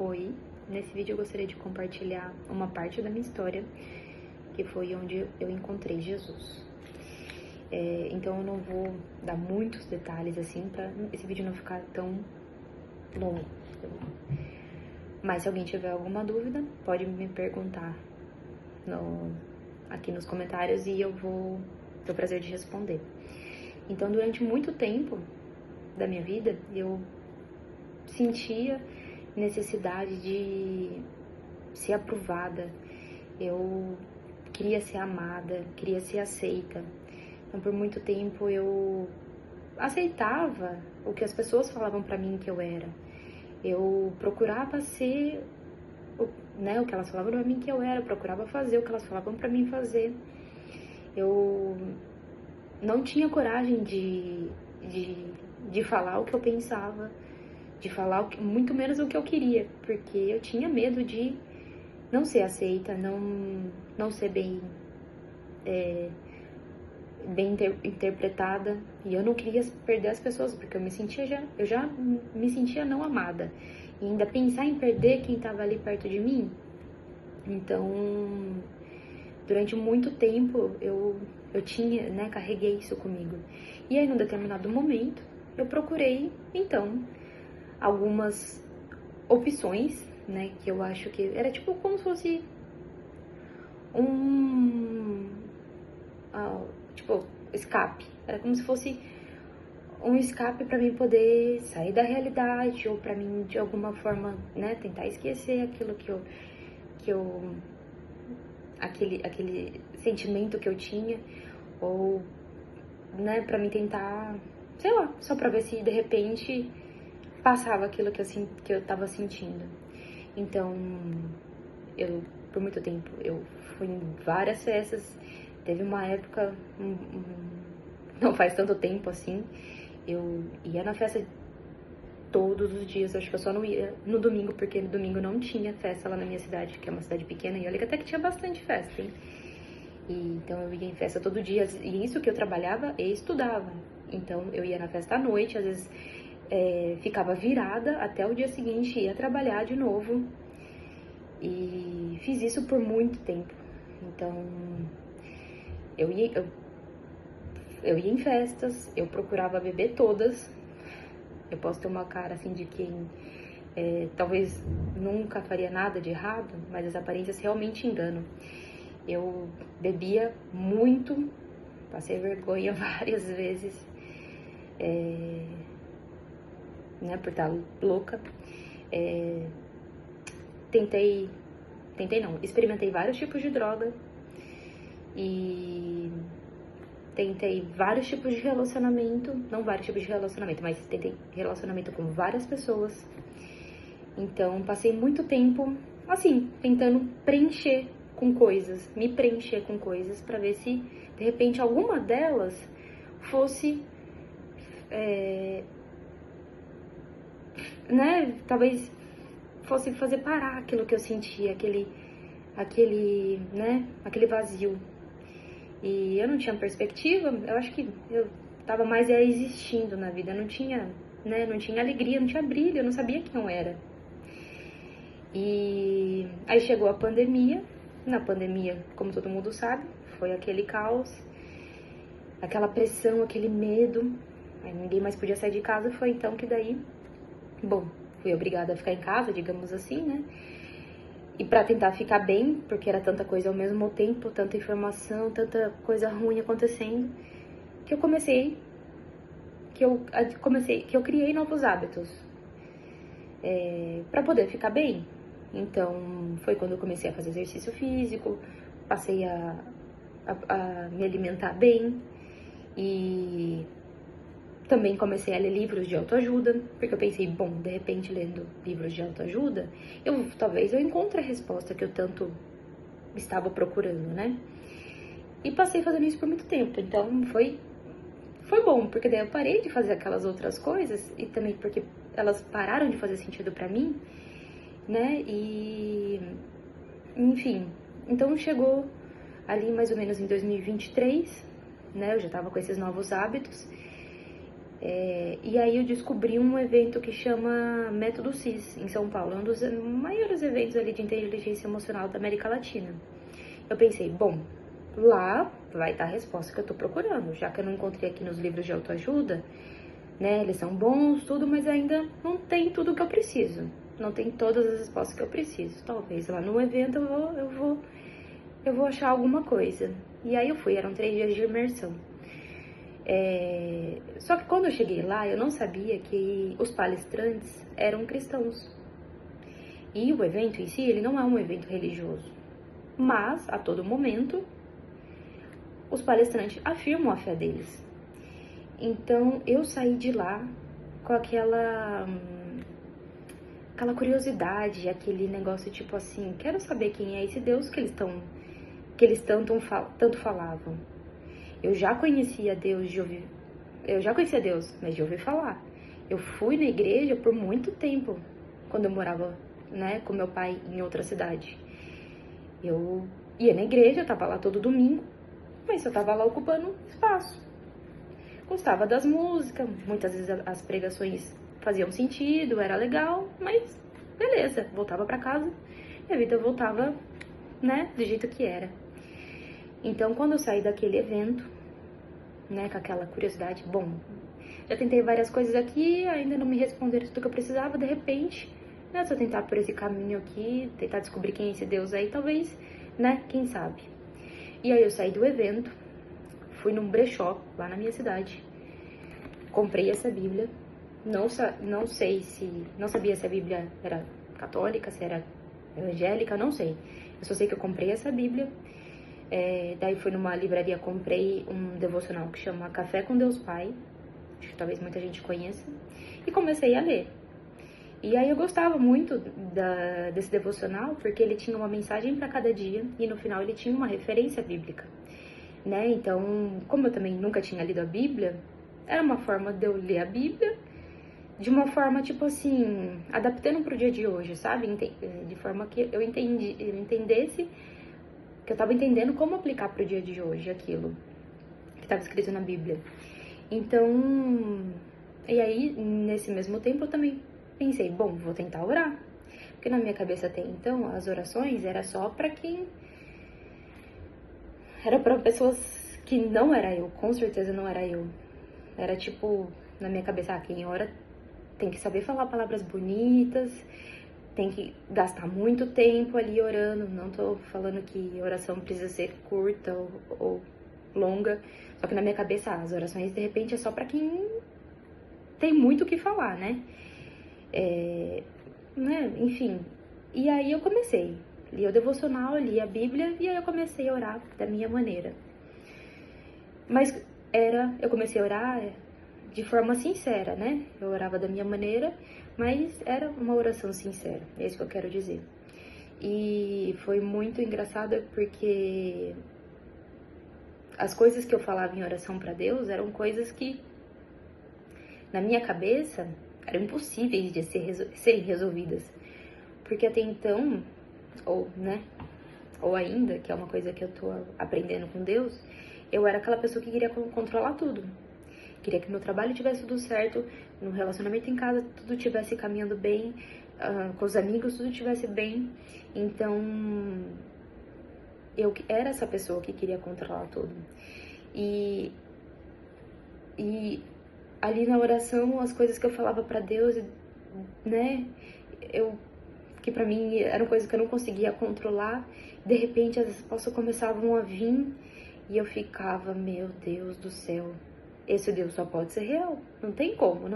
Oi, nesse vídeo eu gostaria de compartilhar uma parte da minha história, que foi onde eu encontrei Jesus. Então eu não vou dar muitos detalhes assim, pra esse vídeo não ficar tão longo. Mas se alguém tiver alguma dúvida, pode me perguntar aqui nos comentários e eu vou ter o prazer de responder. Então, durante muito tempo da minha vida, eu sentia necessidade de ser aprovada, eu queria ser amada, queria ser aceita. Então, por muito tempo eu aceitava o que as pessoas falavam pra mim que eu era. Eu procurava ser o que elas falavam pra mim que eu era, eu procurava fazer o que elas falavam pra mim fazer. Eu não tinha coragem de falar o que eu pensava, de falar muito menos o que eu queria, porque eu tinha medo de não ser aceita, não ser bem interpretada, e eu não queria perder as pessoas, porque eu já me sentia não amada, e ainda pensar em perder quem estava ali perto de mim. Então, durante muito tempo eu carreguei isso comigo. E aí, num determinado momento, eu procurei, então, algumas opções, que eu acho que era tipo como se fosse escape. Era como se fosse um escape para mim poder sair da realidade, ou para mim, de alguma forma, tentar esquecer aquilo aquele sentimento que eu tinha, ou, para mim tentar, sei lá, só para ver se de repente passava aquilo que eu tava sentindo. Então, por muito tempo, eu fui em várias festas. Teve uma época, não faz tanto tempo assim, eu ia na festa todos os dias. Acho que eu só não ia no domingo, porque no domingo não tinha festa lá na minha cidade, que é uma cidade pequena, e olha que até que tinha bastante festa, hein? Então eu ia em festa todo dia, e isso que eu trabalhava e estudava. Então eu ia na festa à noite, às vezes ficava virada até o dia seguinte, ia trabalhar de novo. E fiz isso por muito tempo. Então eu ia em festas, eu procurava beber todas. Eu posso ter uma cara assim de quem talvez nunca faria nada de errado, mas as aparências realmente enganam. Eu bebia muito, passei vergonha várias vezes, por estar louca. Experimentei vários tipos de droga e tentei vários tipos de relacionamento, não vários tipos de relacionamento, mas tentei relacionamento com várias pessoas. Então, passei muito tempo, assim, tentando me preencher com coisas, pra ver se, de repente, alguma delas fosse, talvez fosse fazer parar aquilo que eu sentia, aquele vazio. E eu não tinha perspectiva, eu acho que eu tava mais existindo na vida, não tinha alegria, não tinha brilho, eu não sabia quem eu era. E aí chegou a pandemia. Na pandemia, como todo mundo sabe, foi aquele caos, aquela pressão, aquele medo, aí ninguém mais podia sair de casa. Foi então que daí, fui obrigada a ficar em casa, digamos assim, E pra tentar ficar bem, porque era tanta coisa ao mesmo tempo, tanta informação, tanta coisa ruim acontecendo, que eu criei novos hábitos pra poder ficar bem. Então, foi quando eu comecei a fazer exercício físico, passei a me alimentar bem, e também comecei a ler livros de autoajuda, porque eu pensei, de repente, lendo livros de autoajuda, talvez eu encontre a resposta que eu tanto estava procurando, E passei fazendo isso por muito tempo. Então foi bom, porque daí eu parei de fazer aquelas outras coisas, e também porque elas pararam de fazer sentido pra mim, E, enfim, então chegou ali mais ou menos em 2023, eu já tava com esses novos hábitos. E aí eu descobri um evento que chama Método CIS, em São Paulo. É um dos maiores eventos ali de inteligência emocional da América Latina. Eu pensei, bom, lá vai estar a resposta que eu tô procurando, já que eu não encontrei aqui nos livros de autoajuda, né? Eles são bons, tudo, mas ainda não tem tudo que eu preciso. Não tem todas as respostas que eu preciso. Talvez lá no evento eu vou achar alguma coisa. E aí eu fui, eram 3 dias de imersão. Só que quando eu cheguei lá, eu não sabia que os palestrantes eram cristãos. E o evento em si, ele não é um evento religioso. Mas, a todo momento, os palestrantes afirmam a fé deles. Então, eu saí de lá com aquela curiosidade, aquele negócio tipo assim, quero saber quem é esse Deus que eles tanto falavam. Eu já conhecia Deus, mas de ouvir falar. Eu fui na igreja por muito tempo, quando eu morava, né, com meu pai em outra cidade. Eu ia na igreja, eu tava lá todo domingo, mas eu tava lá ocupando espaço. Gostava das músicas, muitas vezes as pregações faziam sentido, era legal, mas beleza, voltava pra casa, minha vida voltava, né, do jeito que era. Então, quando eu saí daquele evento, né, com aquela curiosidade, bom, já tentei várias coisas aqui, ainda não me responderam tudo que eu precisava, de repente, né, se eu tentar por esse caminho aqui, tentar descobrir quem é esse Deus aí, talvez, né, quem sabe. E aí eu saí do evento, fui num brechó, lá na minha cidade, comprei essa Bíblia, não sabia se a Bíblia era católica, se era evangélica, não sei. Eu só sei que eu comprei essa Bíblia, daí fui numa livraria, comprei um devocional que chama Café com Deus Pai, acho que talvez muita gente conheça, e comecei a ler. E aí eu gostava muito desse devocional, porque ele tinha uma mensagem para cada dia, e no final ele tinha uma referência bíblica, né? Então, como eu também nunca tinha lido a Bíblia, era uma forma de eu ler a Bíblia, de uma forma, tipo assim, adaptando pro dia de hoje, sabe? De forma que eu entendesse, que eu tava entendendo como aplicar pro dia de hoje aquilo que estava escrito na Bíblia. Então, e aí, nesse mesmo tempo, eu também pensei, bom, vou tentar orar. Porque na minha cabeça até então, as orações era só pra quem... Era pra pessoas que não era eu, com certeza não era eu. Era tipo, na minha cabeça, quem ora tem que saber falar palavras bonitas, tem que gastar muito tempo ali orando. Não tô falando que oração precisa ser curta ou longa, só que na minha cabeça as orações de repente é só pra quem tem muito o que falar, né? Enfim, e aí eu comecei, li o devocional, li a Bíblia e aí eu comecei a orar da minha maneira. Mas eu comecei a orar de forma sincera, né? Eu orava da minha maneira, mas era uma oração sincera, é isso que eu quero dizer. E foi muito engraçado porque as coisas que eu falava em oração para Deus eram coisas que, na minha cabeça, eram impossíveis de serem resolvidas. Porque até então, ou ainda, que é uma coisa que eu tô aprendendo com Deus, eu era aquela pessoa que queria controlar tudo. Queria que meu trabalho tivesse tudo certo, no relacionamento em casa tudo tivesse caminhando bem, com os amigos tudo tivesse bem. Então, eu era essa pessoa que queria controlar tudo. E ali na oração, as coisas que eu falava pra Deus, né, que pra mim eram coisas que eu não conseguia controlar, de repente as respostas começavam a vir e eu ficava, meu Deus do céu, esse Deus só pode ser real, não tem como.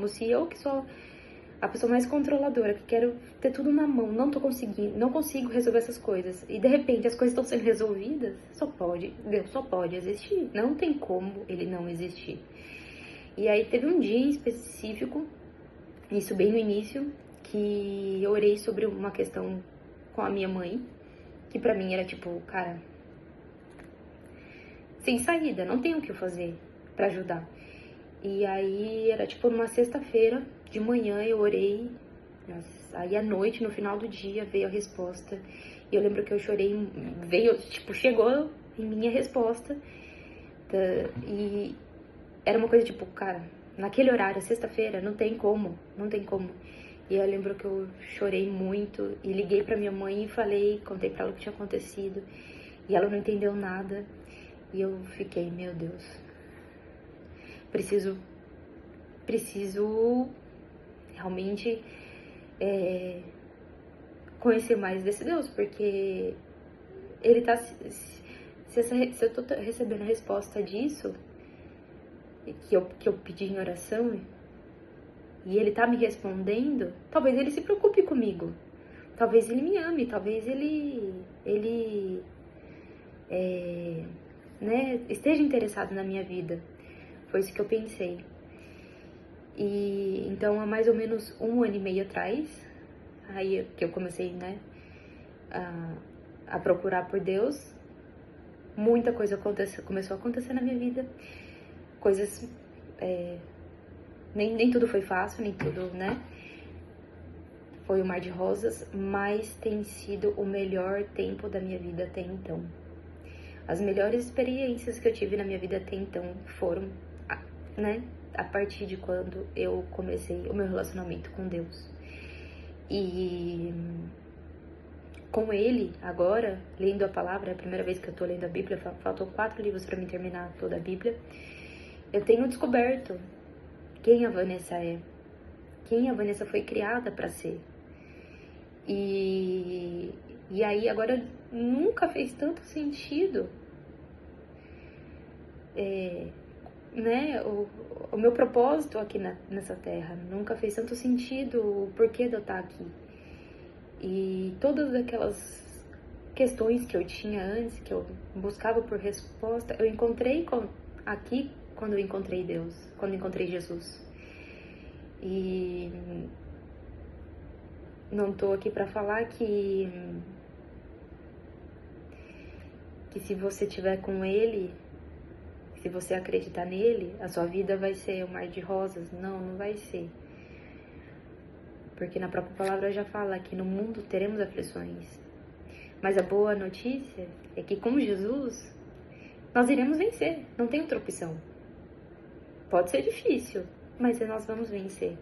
Se eu que sou a pessoa mais controladora, que quero ter tudo na mão, não consigo resolver essas coisas, e de repente as coisas estão sendo resolvidas, Deus só pode existir, não tem como ele não existir. E aí teve um dia em específico, isso bem no início, que eu orei sobre uma questão com a minha mãe, que pra mim era tipo, cara, sem saída, não tenho o que eu fazer pra ajudar. E aí era tipo numa sexta-feira de manhã eu orei, aí à noite, no final do dia, veio a resposta. E eu lembro que eu chorei, chegou em minha resposta. E era uma coisa tipo, cara, naquele horário, sexta-feira, não tem como, não tem como. E eu lembro que eu chorei muito e liguei pra minha mãe e falei, contei pra ela o que tinha acontecido. E ela não entendeu nada. E eu fiquei, meu Deus, preciso realmente conhecer mais desse Deus, porque ele tá, se eu tô recebendo a resposta disso, que eu pedi em oração, e ele tá me respondendo, talvez ele se preocupe comigo, talvez ele me ame, talvez ele né, esteja interessado na minha vida. Foi isso que eu pensei. E então, há mais ou menos 1 ano e meio atrás, aí que eu comecei, né, a procurar por Deus, muita coisa começou a acontecer na minha vida, coisas, nem tudo foi fácil, nem tudo, né, foi um mar de rosas, mas tem sido o melhor tempo da minha vida até então. As melhores experiências que eu tive na minha vida até então foram, né, a partir de quando eu comecei o meu relacionamento com Deus. E com ele, agora, lendo a palavra, é a primeira vez que eu tô lendo a Bíblia, faltam 4 livros para mim terminar toda a Bíblia, eu tenho descoberto quem a Vanessa é, quem a Vanessa foi criada para ser. E aí agora nunca fez tanto sentido, né, o meu propósito aqui nessa terra, nunca fez tanto sentido o porquê de eu estar aqui. E todas aquelas questões que eu tinha antes, que eu buscava por resposta, eu encontrei aqui quando eu encontrei Deus, quando eu encontrei Jesus. E não tô aqui para falar que se você estiver com Ele, se você acreditar nele, a sua vida vai ser um mar de rosas. Não, não vai ser. Porque na própria palavra já fala que no mundo teremos aflições. Mas a boa notícia é que com Jesus, nós iremos vencer. Não tem outra opção. Pode ser difícil, mas nós vamos vencer.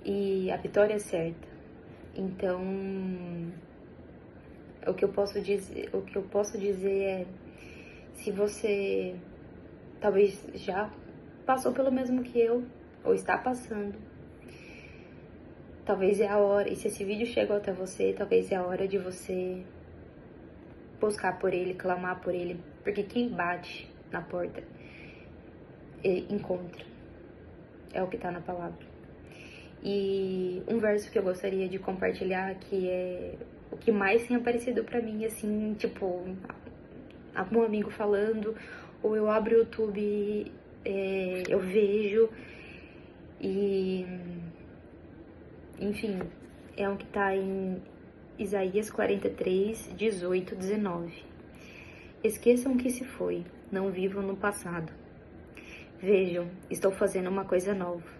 E a vitória é certa. Então, o que eu posso dizer é, se você talvez já passou pelo mesmo que eu, ou está passando, talvez é a hora, e se esse vídeo chegou até você, talvez é a hora de você buscar por ele, clamar por ele, porque quem bate na porta encontra, é o que está na palavra. E um verso que eu gostaria de compartilhar, que é o que mais tem aparecido pra mim, assim, tipo, algum amigo falando, ou eu abro o YouTube, eu vejo, e enfim, é um que tá em Isaías 43, 18, 19. Esqueçam o que se foi, não vivam no passado. Vejam, estou fazendo uma coisa nova.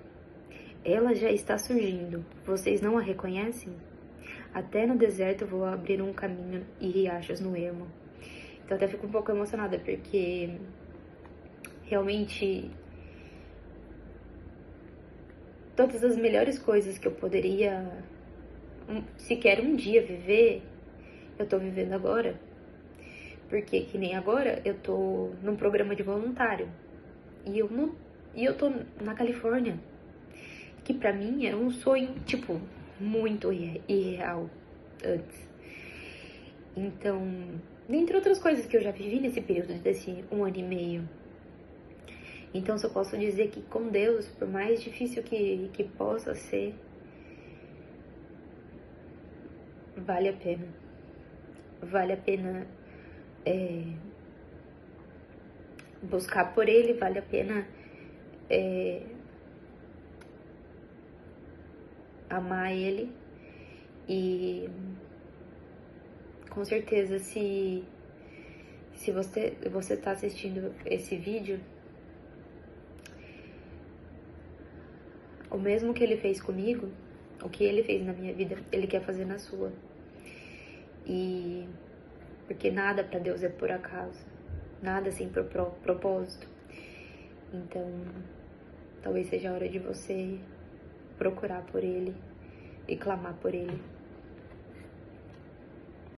Ela já está surgindo, vocês não a reconhecem? Até no deserto vou abrir um caminho e riachos no ermo. Então até fico um pouco emocionada, porque realmente todas as melhores coisas que eu poderia sequer um dia viver, eu tô vivendo agora. Porque que nem agora eu tô num programa de voluntário. E eu tô na Califórnia. Que pra mim era um sonho, tipo, muito irreal antes. Então, dentre outras coisas que eu já vivi nesse período desse 1 ano e meio. Então, só posso dizer que com Deus, por mais difícil que possa ser, vale a pena. Vale a pena buscar por Ele, vale a pena amar Ele. E com certeza, se você tá assistindo esse vídeo, o mesmo que Ele fez comigo, o que Ele fez na minha vida, Ele quer fazer na sua. E porque nada pra Deus é por acaso, nada sem propósito. Então, talvez seja a hora de você procurar por ele e clamar por ele.